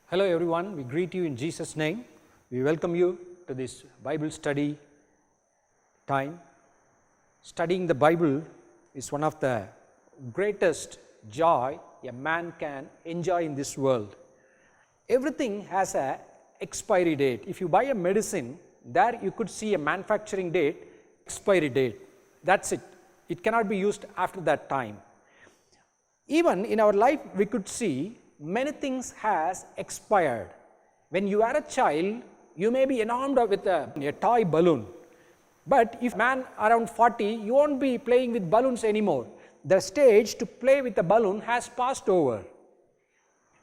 Hello everyone, we greet you in Jesus' name. We welcome you to this Bible study time. Studying the Bible is one of the greatest joy a man can enjoy in this world. Everything has a expiry date. If you buy a medicine, there you could see a manufacturing date, expiry date. That's it. It cannot be used after that time. Even in our life, we could see many things has expired. When you are a child, you may be enamored with a toy balloon. But if man around 40, you won't be playing with balloons anymore. The stage to play with a balloon has passed over.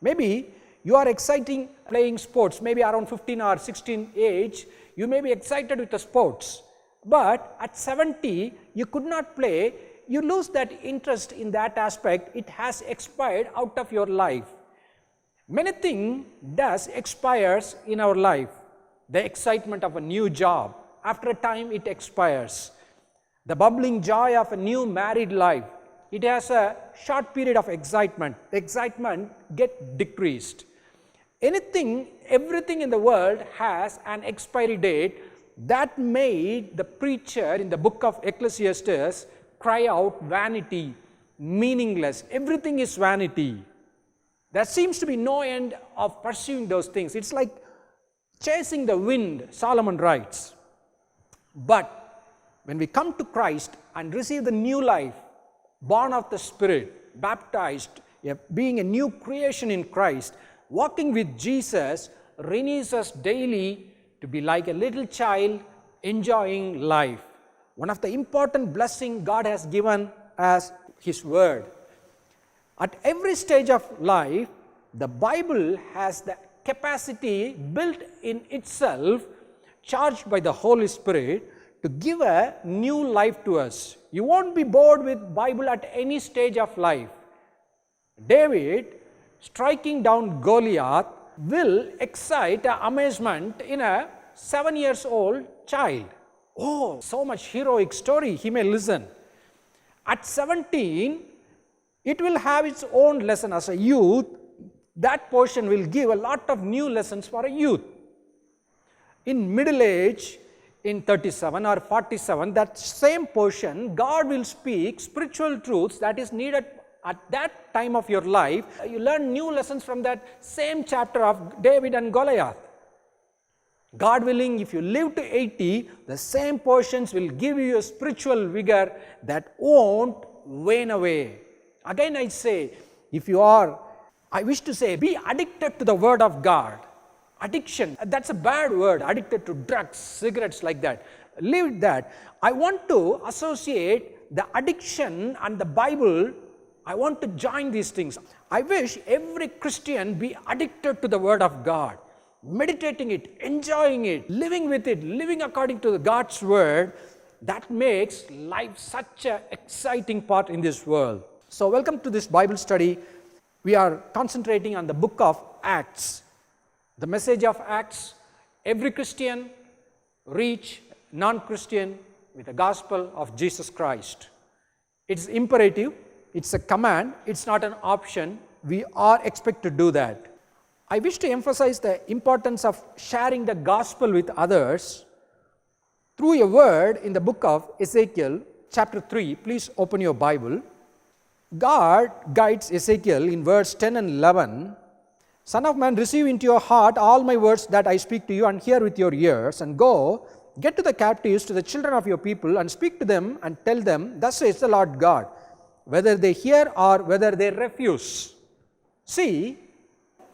Maybe you are exciting playing sports, maybe around 15 or 16 age, you may be excited with the sports. But at 70, you could not play, you lose that interest in that aspect, it has expired out of your life. Many things does expires in our life. The excitement of a new job, after a time it expires. The bubbling joy of a new married life, it has a short period of excitement. The excitement get decreased. Everything in the world has an expiry date. That made the preacher in the book of Ecclesiastes cry out, vanity, meaningless, everything is vanity. There seems to be no end of pursuing those things. It's like chasing the wind, Solomon writes. But when we come to Christ and receive the new life, born of the Spirit, baptized, being a new creation in Christ, walking with Jesus renews us daily to be like a little child enjoying life. One of the important blessings God has given as His Word. At every stage of life, the Bible has the capacity built in itself, charged by the Holy Spirit, to give a new life to us. You won't be bored with Bible at any stage of life. David striking down Goliath will excite amazement in a 7-year-old child. Oh, so much heroic story, he may listen. At 17, it will have its own lesson as a youth. That portion will give a lot of new lessons for a youth. In middle age, in 37 or 47, that same portion, God will speak spiritual truths that is needed at that time of your life. You learn new lessons from that same chapter of David and Goliath. God willing, if you live to 80, the same portions will give you a spiritual vigor that won't wane away. Again I say, I wish to say, be addicted to the Word of God. Addiction, that's a bad word, addicted to drugs, cigarettes, like that. Leave that. I want to associate the addiction and the Bible. I want to join these things. I wish every Christian be addicted to the Word of God, meditating it, enjoying it, living with it, living according to God's Word. That makes life such an exciting part in this world. So welcome to this Bible study. We are concentrating on the book of Acts. The message of Acts, every Christian reach non-Christian with the gospel of Jesus Christ. It's imperative, it's a command, it's not an option. We are expected to do that. I wish to emphasize the importance of sharing the gospel with others through a word in the book of Ezekiel, chapter 3. Please open your Bible. God guides Ezekiel in verse 10 and 11. Son of man, receive into your heart all my words that I speak to you, and hear with your ears, and go, get to the captives, to the children of your people, and speak to them, and tell them, thus says the Lord God, whether they hear or whether they refuse. See,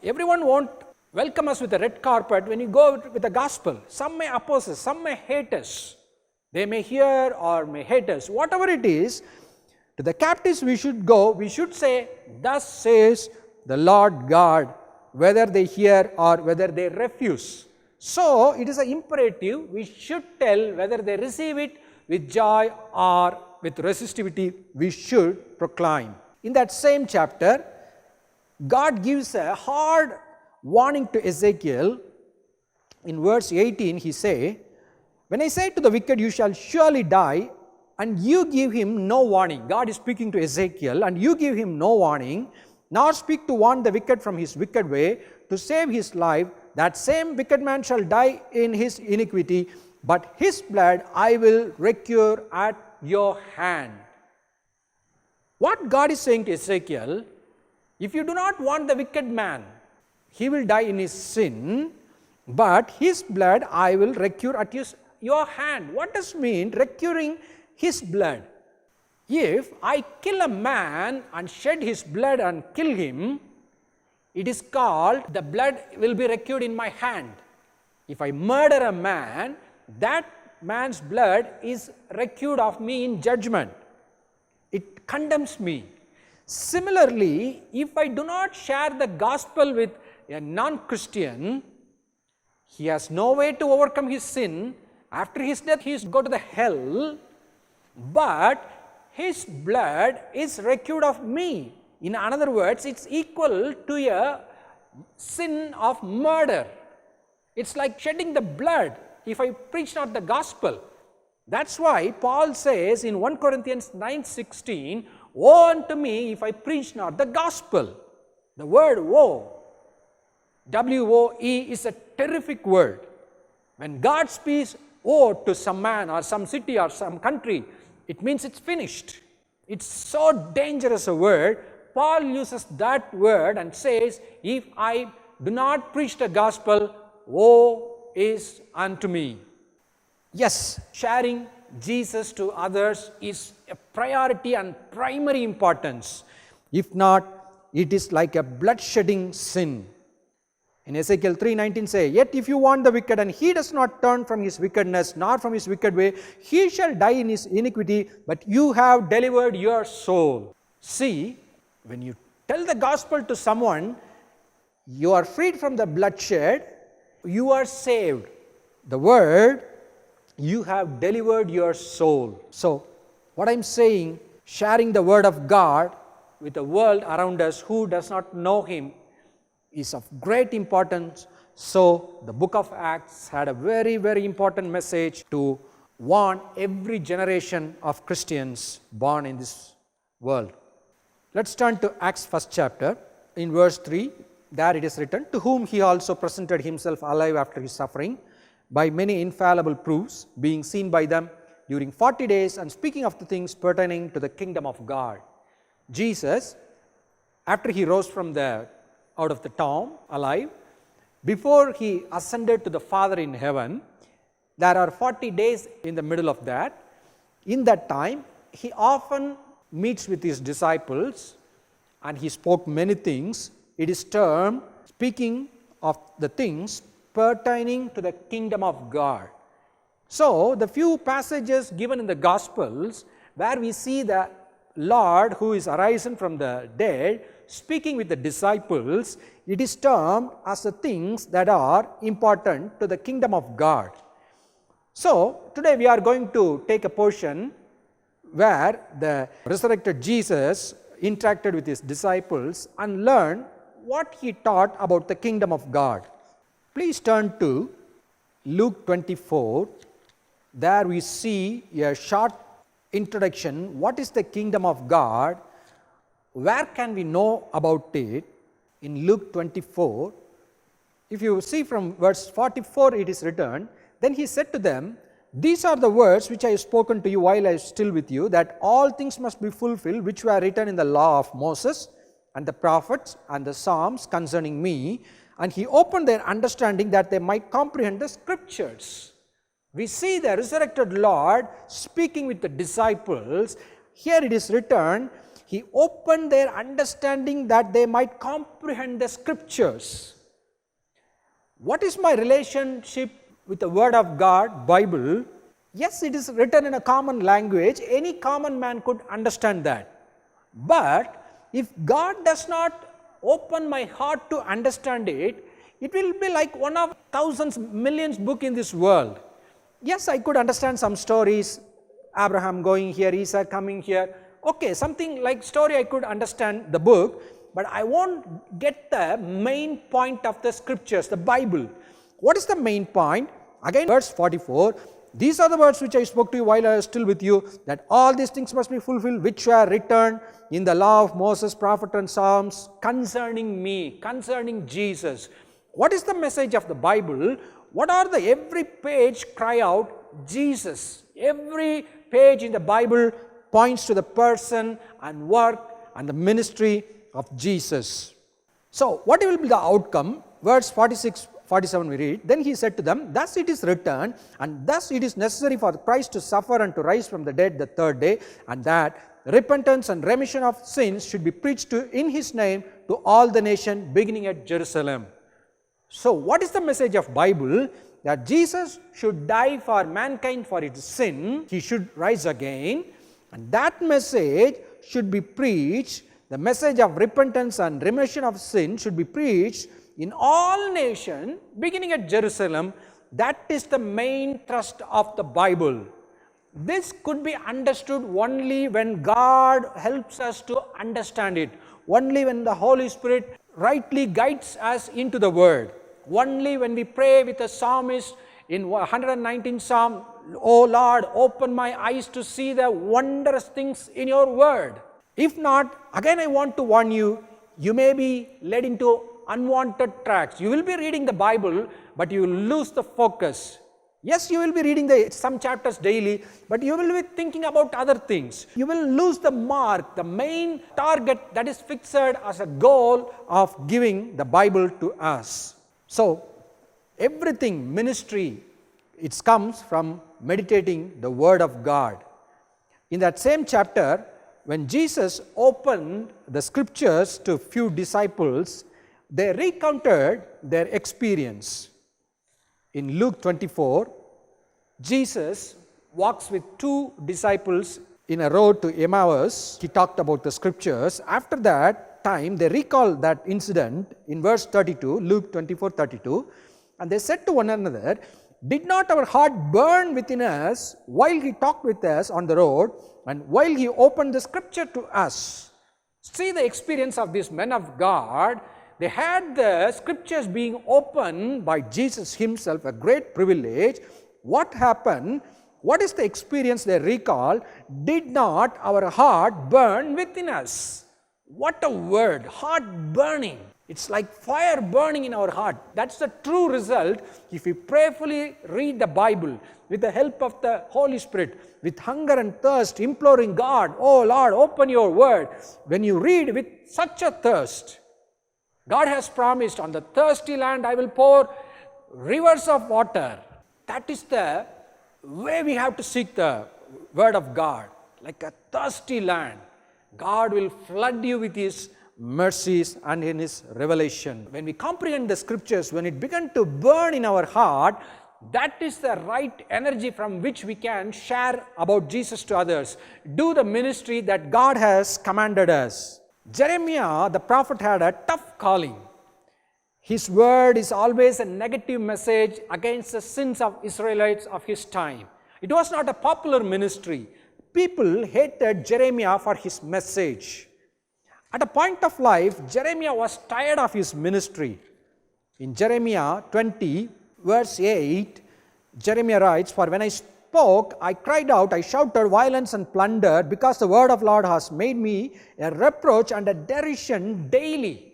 everyone won't welcome us with a red carpet when you go with the gospel. Some may oppose us, some may hate us. They may hear or may hate us. Whatever it is, to the captives we should go, we should say, thus says the Lord God, whether they hear or whether they refuse. So, it is an imperative, we should tell whether they receive it with joy or with resistivity, we should proclaim. In that same chapter, God gives a hard warning to Ezekiel. In verse 18, he says, when I say to the wicked, you shall surely die, and you give him no warning. God is speaking to Ezekiel, and you give him no warning. nor speak to warn the wicked from his wicked way, to save his life. That same wicked man shall die in his iniquity, but his blood I will recure at your hand. What God is saying to Ezekiel, if you do not want the wicked man, he will die in his sin, but his blood I will recure at your hand. What does mean recuring his blood? If I kill a man and shed his blood and kill him, it is called the blood will be recured in my hand. If I murder a man, that man's blood is recured of me in judgment. It condemns me. Similarly, if I do not share the gospel with a non-Christian, he has no way to overcome his sin. After his death, he is go to the hell, but his blood is recured of me. In other words, it's equal to a sin of murder. It's like shedding the blood if I preach not the gospel. That's why Paul says in 1 Corinthians 9:16, woe unto me if I preach not the gospel. The word woe, W-O-E, is a terrific word. When God speaks woe to some man or some city or some country, it means it's finished. It's so dangerous a word. Paul uses that word and says, if I do not preach the gospel, woe is unto me. Yes, sharing Jesus to others is a priority and primary importance. If not, it is like a bloodshedding sin. In Ezekiel 3:19 say, yet if you want the wicked and he does not turn from his wickedness nor from his wicked way, he shall die in his iniquity, but you have delivered your soul. See, when you tell the gospel to someone, you are freed from the bloodshed, you are saved. The word, you have delivered your soul. So, what I am saying, sharing the word of God with the world around us who does not know him is of great importance. So, the book of Acts had a very, very important message to warn every generation of Christians born in this world. Let's turn to Acts 1st chapter. In verse 3, there it is written, to whom he also presented himself alive after his suffering, by many infallible proofs, being seen by them during 40 days, and speaking of the things pertaining to the kingdom of God. Jesus, after he rose from out of the tomb alive, before he ascended to the Father in heaven, there are 40 days in the middle of that. In that time, he often meets with his disciples and he spoke many things. It is termed speaking of the things pertaining to the kingdom of God. So, the few passages given in the Gospels where we see the Lord who is arisen from the dead speaking with the disciples, it is termed as the things that are important to the kingdom of God. So, today we are going to take a portion where the resurrected Jesus interacted with his disciples and learn what he taught about the kingdom of God. Please turn to Luke 24. There we see a short introduction. What is the kingdom of God? Where can we know about it? In Luke 24, if you see from verse 44, it is written, then he said to them, these are the words which I have spoken to you while I was still with you, that all things must be fulfilled which were written in the law of Moses and the prophets and the Psalms concerning me. And he opened their understanding that they might comprehend the scriptures. We see the resurrected Lord speaking with the disciples. Here it is written, he opened their understanding that they might comprehend the scriptures. What is my relationship with the word of God, Bible? Yes, it is written in a common language. Any common man could understand that. But if God does not open my heart to understand it, it will be like one of thousands, millions book in this world. Yes, I could understand some stories, Abraham going here, Isaac coming here. Okay, something like story I could understand the book, but I won't get the main point of the scriptures, the Bible. What is the main point? Again, verse 44, these are the words which I spoke to you while I was still with you, that all these things must be fulfilled which were written in the law of Moses, prophet and Psalms concerning me, concerning Jesus. What is the message of the Bible? What are the every page cry out Jesus. Every page in the Bible points to the person and work and the ministry of Jesus. So what will be the outcome? Verse 46, 47 we read, then he said to them, thus it is written, and thus it is necessary for Christ to suffer and to rise from the dead the third day, and that repentance and remission of sins should be preached in his name to all the nation, beginning at Jerusalem. So what is the message of Bible? That Jesus should die for mankind for its sin, he should rise again, and that message should be preached. The message of repentance and remission of sin should be preached in all nations, beginning at Jerusalem. That is the main thrust of the Bible. This could be understood only when God helps us to understand it, only when the Holy Spirit rightly guides us into the Word, only when we pray with the psalmist in 119th Psalm, O Lord, open my eyes to see the wondrous things in your Word. If not, again I want to warn you, you may be led into unwanted tracks. You will be reading the Bible, but you will lose the focus. Yes, you will be reading some chapters daily, but you will be thinking about other things. You will lose the mark, the main target that is fixed as a goal of giving the Bible to us. So, everything, ministry, it comes from meditating the Word of God. In that same chapter, when Jesus opened the scriptures to few disciples, they recounted their experience. In Luke 24, Jesus walks with two disciples in a road to Emmaus. He talked about the scriptures. After that time, they recall that incident in verse 32, Luke 24:32, and they said to one another, did not our heart burn within us while he talked with us on the road and while he opened the scripture to us? See the experience of these men of God. They had the scriptures being opened by Jesus himself, a great privilege. What happened? What is the experience they recall? Did not our heart burn within us? What a word, heart burning. It's like fire burning in our heart. That's the true result if we prayerfully read the Bible with the help of the Holy Spirit, with hunger and thirst, imploring God, oh Lord, open your word. When you read with such a thirst, God has promised, on the thirsty land I will pour rivers of water. That is the way we have to seek the word of God. Like a thirsty land, God will flood you with his mercies and in his revelation. When we comprehend the scriptures, when it began to burn in our heart, that is the right energy from which we can share about Jesus to others. Do the ministry that God has commanded us. Jeremiah, the prophet, had a tough calling. His word is always a negative message against the sins of Israelites of his time. It was not a popular ministry. People hated Jeremiah for his message. At a point of life, Jeremiah was tired of his ministry. In Jeremiah 20, verse 8, Jeremiah writes, for when I spoke, I cried out, I shouted violence and plunder, because the word of Lord has made me a reproach and a derision daily.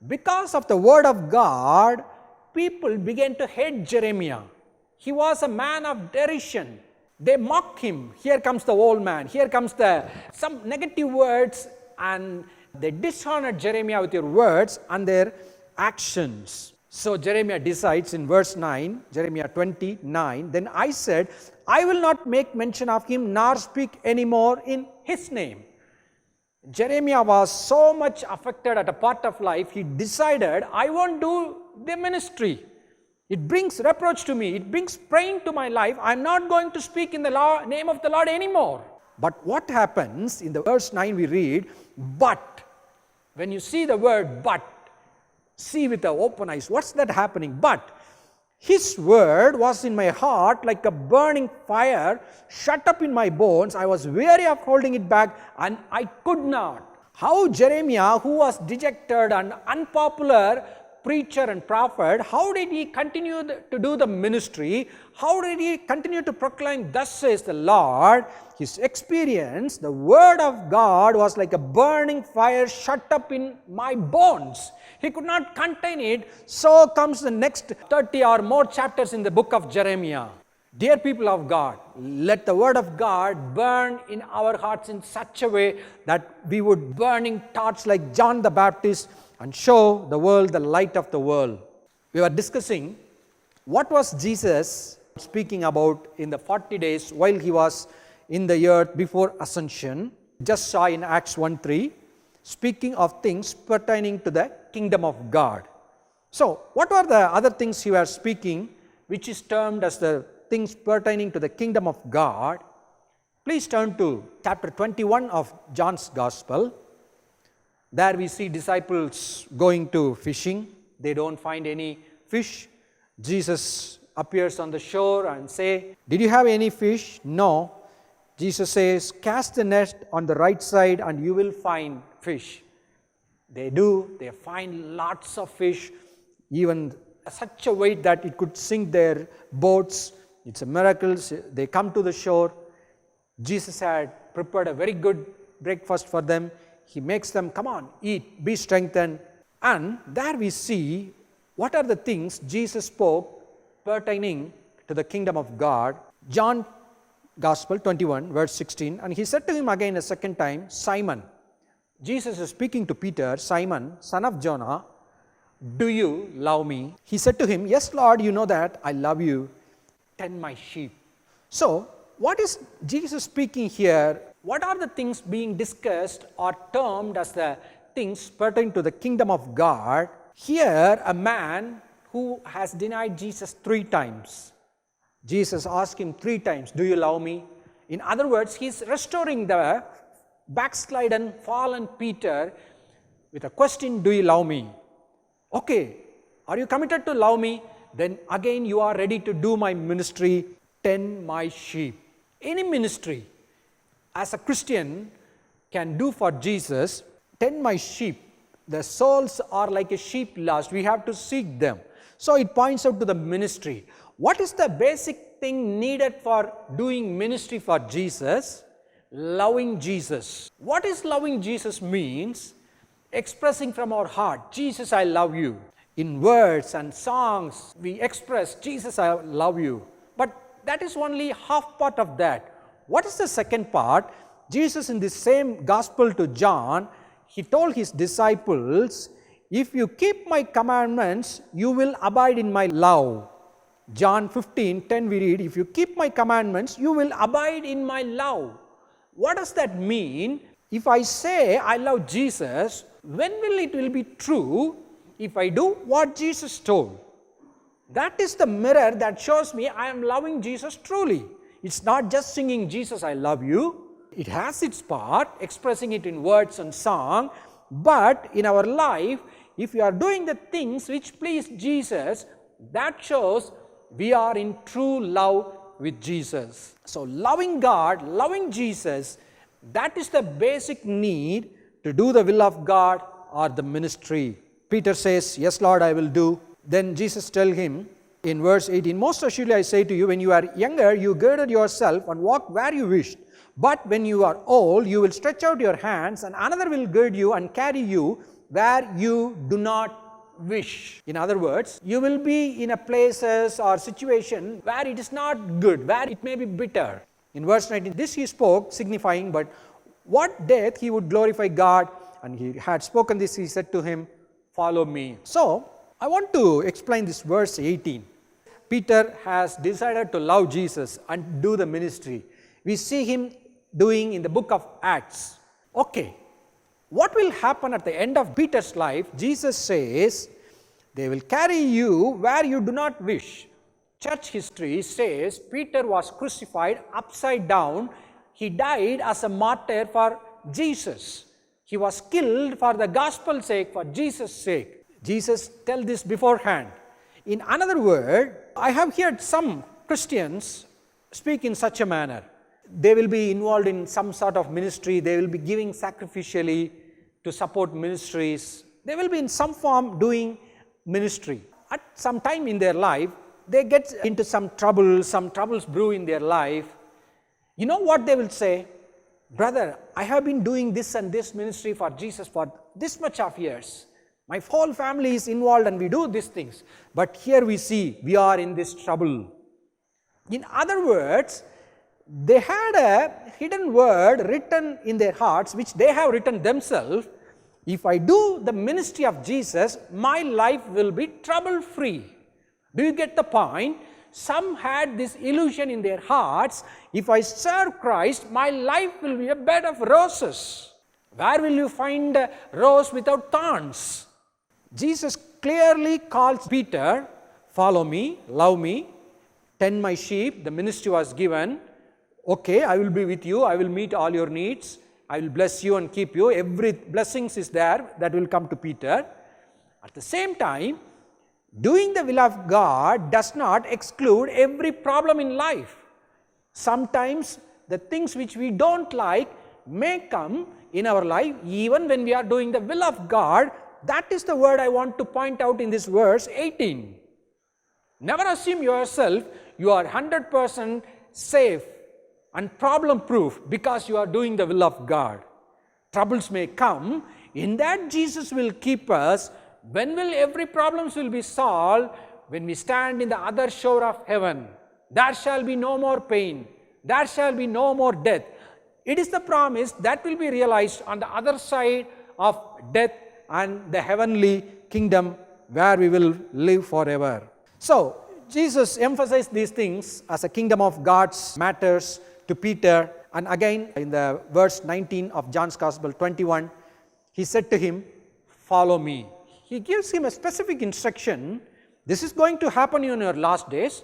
Because of the word of God, people began to hate Jeremiah. He was a man of derision. They mocked him. Here comes the old man. Here comes some negative words, and they dishonored Jeremiah with their words and their actions. So Jeremiah decides in verse 9, Jeremiah 29, then I said, I will not make mention of him nor speak anymore in his name. Jeremiah was so much affected at a part of life, he decided, I won't do the ministry. It brings reproach to me. It brings pain to my life. I'm not going to speak in the name of the Lord anymore. But what happens in the verse 9 we read, but. When you see the word but, see with the open eyes. What's that happening? But his word was in my heart like a burning fire, shut up in my bones. I was weary of holding it back, and I could not. How Jeremiah, who was dejected and unpopular, preacher and prophet, how did he continue to do the ministry? How did he continue to proclaim, thus says the Lord? His experience, the word of God was like a burning fire shut up in my bones. He could not contain it. So comes the next 30 or more chapters in the book of Jeremiah. Dear people of God, let the word of God burn in our hearts in such a way that we would burning torch like John the Baptist and show the world the light of the world. We were discussing what was Jesus speaking about in the 40 days while he was in the earth before ascension. Just saw in Acts 1:3, speaking of things pertaining to the kingdom of God. So, what were the other things he was speaking, which is termed as the things pertaining to the kingdom of God? Please turn to chapter 21 of John's Gospel. There we see disciples going to fishing. They don't find any fish. Jesus appears on the shore and say, "Did you have any fish?" "No." Jesus says, "Cast the net on the right side and you will find fish." They do. They find lots of fish, even such a weight that it could sink their boats. It's a miracle. They come to the shore. Jesus had prepared a very good breakfast for them. He makes them, "Come on, eat, be strengthened." And there we see what are the things Jesus spoke pertaining to the kingdom of God. John Gospel 21 verse 16, "And he said to him again a second time, Simon," Jesus is speaking to Peter, "Simon, son of Jonah, do you love me?" He said to him, "Yes, Lord, you know that I love you. Tend my sheep." So, what is Jesus speaking here? What are the things being discussed or termed as the things pertaining to the kingdom of God? Here, a man who has denied Jesus 3 times. Jesus asked him 3 times, "Do you love me?" In other words, he is restoring the backslidden, fallen Peter with a question, "Do you love me?" Okay, are you committed to love me? Then again you are ready to do my ministry, tend my sheep. Any ministry as a Christian can do for Jesus, tend my sheep. The souls are like a sheep lost. We have to seek them. So it points out to the ministry. What is the basic thing needed for doing ministry for Jesus? Loving Jesus. What is loving Jesus means? Expressing from our heart, "Jesus, I love you." In words and songs, we express, "Jesus, I love you." But that is only half part of that. What is the second part? Jesus, in the same gospel to John, he told his disciples, "If you keep my commandments, you will abide in my love." John 15:10 we read, "If you keep my commandments, you will abide in my love." What does that mean? If I say I love Jesus, when will it be true? If I do what Jesus told. That is the mirror that shows me I am loving Jesus truly. It's not just singing, "Jesus, I love you." It has its part, expressing it in words and song. But in our life, if we are doing the things which please Jesus, that shows we are in true love with Jesus. So loving God, loving Jesus, that is the basic need to do the will of God or the ministry. Peter says, "Yes, Lord, I will do." Then Jesus tells him in verse 18, "Most assuredly I say to you, when you are younger, you girded yourself and walked where you wished. But when you are old, you will stretch out your hands, and another will gird you and carry you where you do not wish." In other words, you will be in a places or situation where it is not good, where it may be bitter. In verse 19, this he spoke, signifying, but what death he would glorify God. And he had spoken this, he said to him, "Follow me." So, I want to explain this verse 18. Peter has decided to love Jesus and do the ministry. We see him doing in the book of Acts. Okay, what will happen at the end of Peter's life? Jesus says, "They will carry you where you do not wish." Church history says Peter was crucified upside down. He died as a martyr for Jesus. He was killed for the gospel's sake, for Jesus' sake. Jesus tell this beforehand. In another word, I have heard some Christians speak in such a manner. They will be involved in some sort of ministry. They will be giving sacrificially to support ministries. They will be in some form doing ministry. At some time in their life, they get into some troubles brew in their life. You know what they will say? Brother, I have been doing this and this ministry for Jesus for this much of years. My whole family is involved and we do these things. But here we see we are in this trouble. In other words, they had a hidden word written in their hearts, which they have written themselves. If I do the ministry of Jesus, my life will be trouble-free. Do you get the point? Some had this illusion in their hearts. If I serve Christ, my life will be a bed of roses. Where will you find a rose without thorns? Jesus clearly calls Peter, follow me, love me, tend my sheep. The ministry was given. Okay, I will be with you. I will meet all your needs. I will bless you and keep you. Every blessings is there that will come to Peter. At the same time, doing the will of God does not exclude every problem in life. Sometimes the things which we don't like may come in our life even when we are doing the will of God. That is the word I want to point out in this verse 18. Never assume yourself you are 100% safe and problem proof because you are doing the will of God. Troubles may come. In that Jesus will keep us. When will every problems will be solved? When we stand in the other shore of heaven. There shall be no more pain. There shall be no more death. It is the promise that will be realized on the other side of death and the heavenly kingdom where we will live forever. So, Jesus emphasized these things as a kingdom of God's matters to Peter. And again, in the verse 19 of John's Gospel 21, he said to him, follow me. He gives him a specific instruction. This is going to happen in your last days.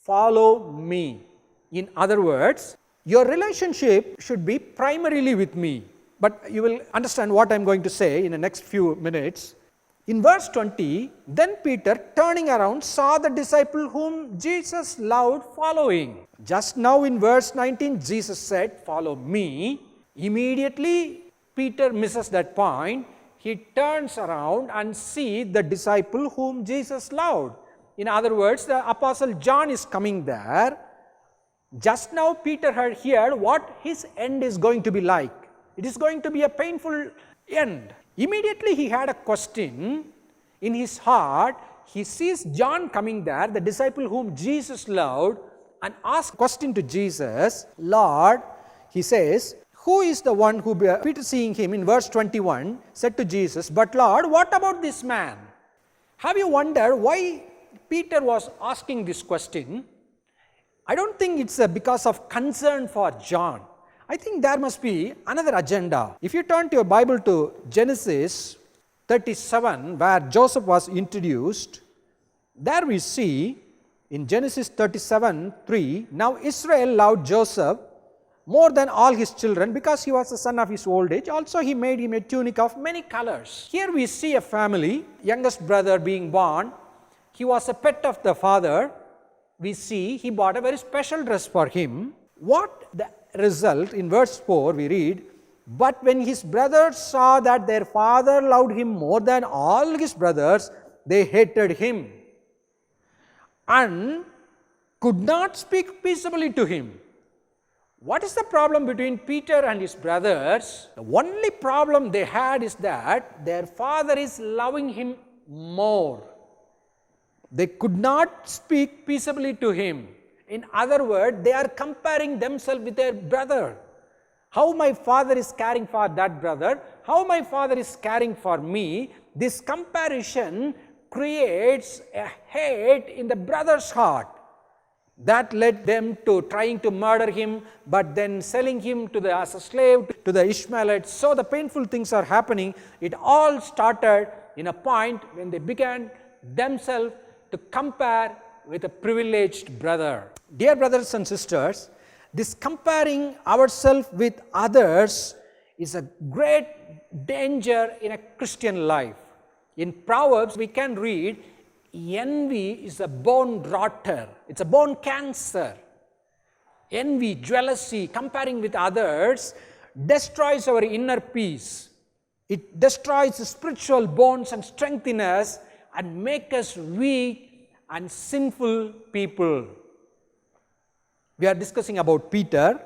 Follow me. In other words, your relationship should be primarily with me. But you will understand what I am going to say in the next few minutes. In verse 20, then Peter, turning around, saw the disciple whom Jesus loved following. Just now in verse 19, Jesus said, follow me. Immediately, Peter misses that point. He turns around and sees the disciple whom Jesus loved. In other words, the Apostle John is coming there. Just now, Peter had heard what his end is going to be like. It is going to be a painful end. Immediately he had a question in his heart. He sees John coming there, the disciple whom Jesus loved, and asks a question to Jesus. Lord, he says, who is the one who, Peter seeing him in verse 21, said to Jesus, but Lord, what about this man? Have you wondered why Peter was asking this question? I don't think it's because of concern for John. I think there must be another agenda. If you turn to your Bible to Genesis 37, where Joseph was introduced, there we see in Genesis 37:3, now Israel loved Joseph more than all his children because he was the son of his old age. Also he made him a tunic of many colors. Here we see a family, youngest brother being born. He was a pet of the father. We see he bought a very special dress for him. What the result? In verse 4 we read, but when his brothers saw that their father loved him more than all his brothers, they hated him and could not speak peaceably to him. What is the problem between Peter and his brothers? The only problem they had is that their father is loving him more. They could not speak peaceably to him. In other words, they are comparing themselves with their brother. How my father is caring for that brother, how my father is caring for me. This comparison creates a hate in the brother's heart. That led them to trying to murder him, but then selling him as a slave to the Ishmaelites. So the painful things are happening. It all started in a point when they began themselves to compare with a privileged brother. Dear brothers and sisters, this comparing ourselves with others is a great danger in a Christian life. In Proverbs, we can read, envy is a bone rotter. It's a bone cancer. Envy, jealousy, comparing with others destroys our inner peace. It destroys the spiritual bones and strength in us. and make us weak and sinful people. We are discussing about Peter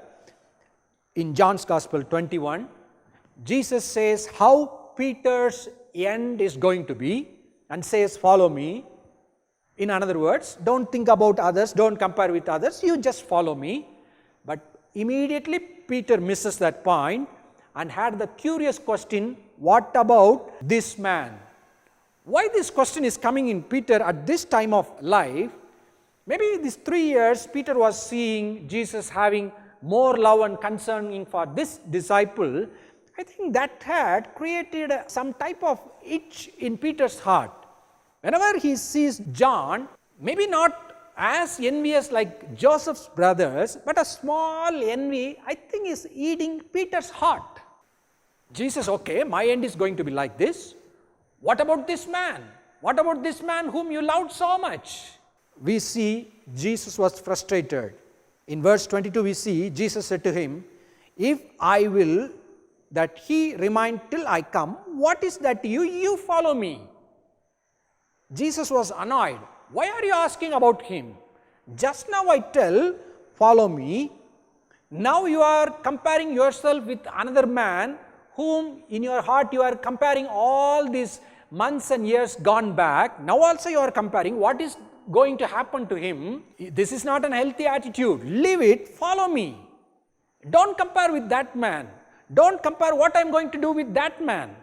in John's Gospel 21. Jesus says how Peter's end is going to be and says, follow me. In other words, don't think about others, don't compare with others, you just follow me. But immediately Peter misses that point and had the curious question, what about this man? Why this question is coming in Peter at this time of life? Maybe these 3 years Peter was seeing Jesus having more love and concern for this disciple. I think that had created some type of itch in Peter's heart. Whenever he sees John, maybe not as envious like Joseph's brothers, but a small envy, I think, is eating Peter's heart. Jesus, okay, my end is going to be like this. What about this man? What about this man whom you loved so much? We see Jesus was frustrated. In verse 22 we see Jesus said to him, if I will that he remain till I come, what is that to you? You follow me. Jesus was annoyed. Why are you asking about him? Just now I tell, follow me. Now you are comparing yourself with another man whom in your heart you are comparing all these months and years gone back. Now also you are comparing what is going to happen to him. This is not an healthy attitude. Leave it, follow me. Don't compare with that man. Don't compare what I am going to do with that man.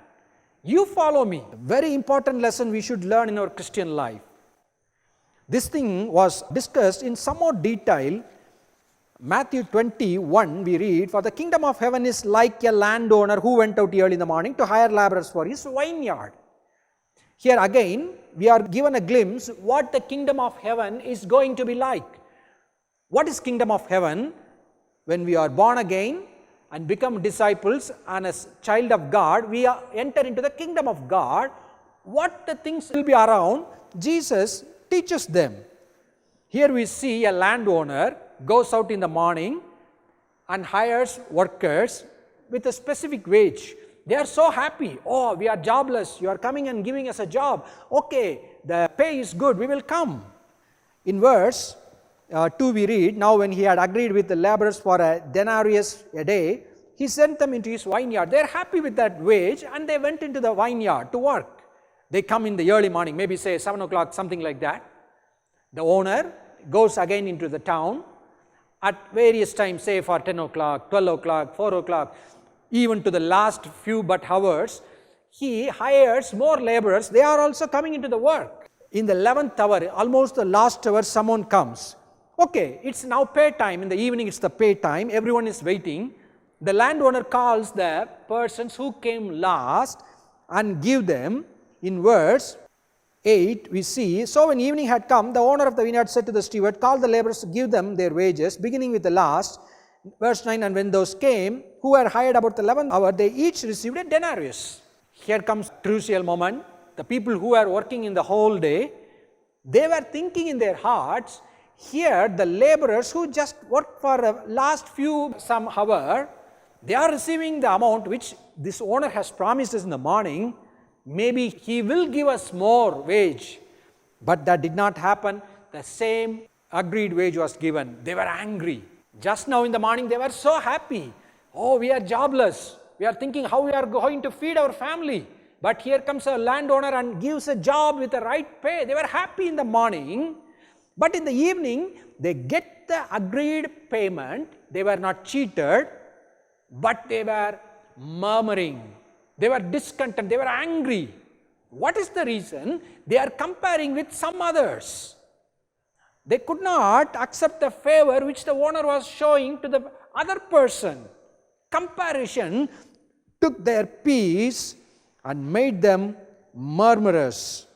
You follow me. Very important lesson we should learn in our Christian life. This thing was discussed in some more detail. Matthew 21 we read, for the kingdom of heaven is like a landowner who went out early in the morning to hire laborers for his vineyard. Here again we are given a glimpse what the kingdom of heaven is going to be like. What is kingdom of heaven? When we are born again and become disciples and as child of God, we enter into the kingdom of God. What the things will be around, Jesus teaches them. Here we see a landowner goes out in the morning and hires workers with a specific wage. They are so happy. Oh, we are jobless. You are coming and giving us a job. Okay, the pay is good. We will come. In verse 2 we read, now when he had agreed with the laborers for a denarius a day, he sent them into his vineyard. They are happy with that wage and they went into the vineyard to work. They come in the early morning, maybe say 7 o'clock, something like that. The owner goes again into the town at various times, say for 10 o'clock, 12 o'clock, 4 o'clock, even to the last few but hours. He hires more laborers. They are also coming into the work. In the 11th hour, almost the last hour, someone comes. Okay, it's now pay time. In the evening, it's the pay time. Everyone is waiting. The landowner calls the persons who came last and give them. In verse 8, we see, so when evening had come, the owner of the vineyard said to the steward, call the laborers to give them their wages, beginning with the last. Verse 9, and when those came, who were hired about the 11th hour, they each received a denarius. Here comes crucial moment. The people who are working in the whole day, they were thinking in their hearts, here the laborers who just worked for the last few some hour, they are receiving the amount which this owner has promised us in the morning. Maybe he will give us more wage. But that did not happen. The same agreed wage was given. They were angry. Just now in the morning they were so happy. Oh, we are jobless. We are thinking how we are going to feed our family. But here comes a landowner and gives a job with the right pay. They were happy in the morning. But in the evening, they get the agreed payment. They were not cheated, but they were murmuring. They were discontent. They were angry. What is the reason? They are comparing with some others. They could not accept the favor which the owner was showing to the other person. Comparison took their peace and made them murmurers.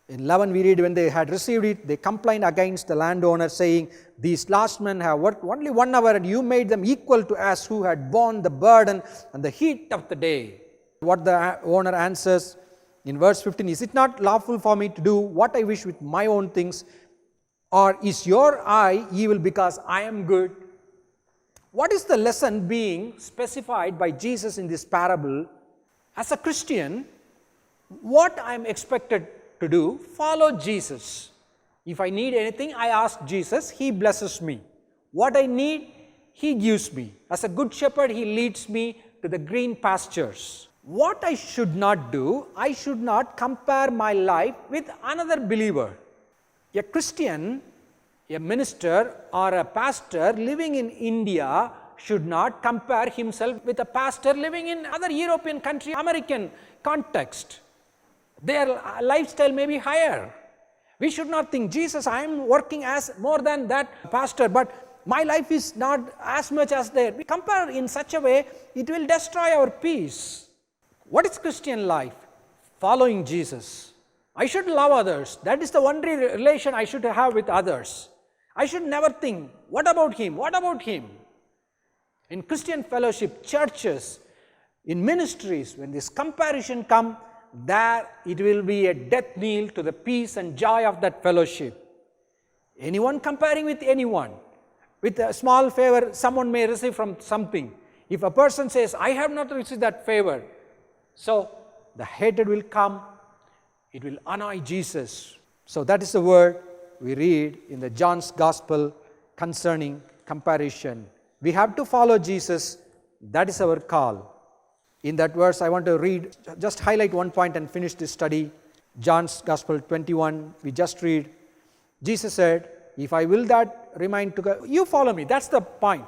In 11 we read, when they had received it, they complained against the landowner, saying, these last men have worked only 1 hour and you made them equal to us who had borne the burden and the heat of the day. What the owner answers in verse 15, is it not lawful for me to do what I wish with my own things? Or is your eye evil because I am good? What is the lesson being specified by Jesus in this parable? As a Christian, what I am expected to do? Follow Jesus. If I need anything, I ask Jesus, He blesses me. What I need, He gives me. As a good shepherd, He leads me to the green pastures. What I should not do, I should not compare my life with another believer. A Christian, a minister or a pastor living in India should not compare himself with a pastor living in other European country, American context. Their lifestyle may be higher. We should not think, Jesus, I am working as more than that pastor, but my life is not as much as theirs. We compare in such a way, it will destroy our peace. What is Christian life? Following Jesus. I should love others. That is the only relation I should have with others. I should never think, what about him? What about him? In Christian fellowship, churches, in ministries, when this comparison comes, there it will be a death knell to the peace and joy of that fellowship. Anyone comparing with anyone, with a small favor someone may receive from something. If a person says, I have not received that favor, so the hatred will come, it will annoy Jesus. So that is the word we read in the John's Gospel concerning comparison. We have to follow Jesus, that is our call. In that verse, I want to read, just highlight one point and finish this study. John's Gospel 21, we just read, Jesus said, if I will that remain to God, you follow me. That's the point.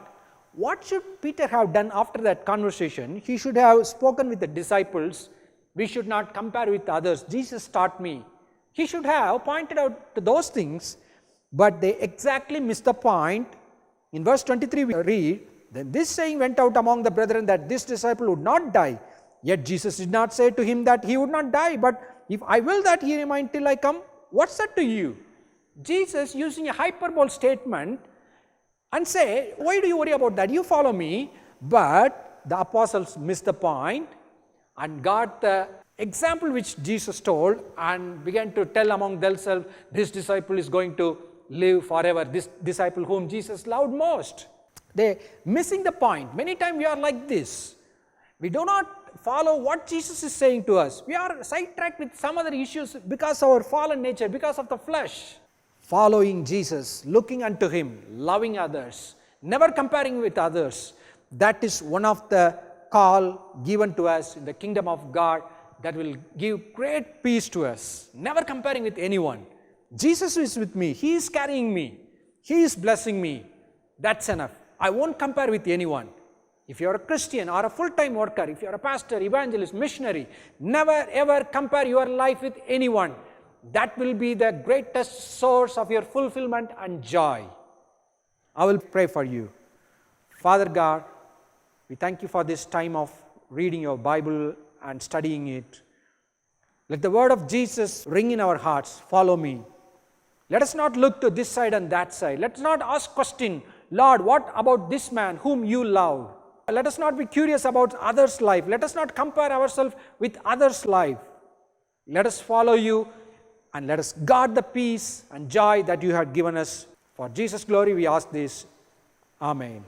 What should Peter have done after that conversation? He should have spoken with the disciples. We should not compare with others. Jesus taught me. He should have pointed out to those things, but they exactly missed the point. In verse 23 we read, then this saying went out among the brethren that this disciple would not die. Yet Jesus did not say to him that he would not die, but if I will that he remain till I come, what's that to you? Jesus using a hyperbole statement and say, why do you worry about that? You follow me. But the apostles missed the point and got the example which Jesus told and began to tell among themselves, this disciple is going to live forever, this disciple whom Jesus loved most. They missing the point. Many times we are like this. We do not follow what Jesus is saying to us. We are sidetracked with some other issues because of our fallen nature, because of the flesh. Following Jesus, looking unto Him, loving others, never comparing with others. That is one of the call given to us in the kingdom of God that will give great peace to us. Never comparing with anyone. Jesus is with me. He is carrying me. He is blessing me. That's enough. I won't compare with anyone. If you are a Christian or a full-time worker, if you are a pastor, evangelist, missionary, never ever compare your life with anyone. That will be the greatest source of your fulfillment and joy. I will pray for you. Father God, we thank you for this time of reading your Bible and studying it. Let the word of Jesus ring in our hearts. Follow me. Let us not look to this side and that side. Let us not ask question, Lord, what about this man whom you love? Let us not be curious about others' life. Let us not compare ourselves with others' life. Let us follow you and let us guard the peace and joy that you have given us. For Jesus' glory we ask this. Amen.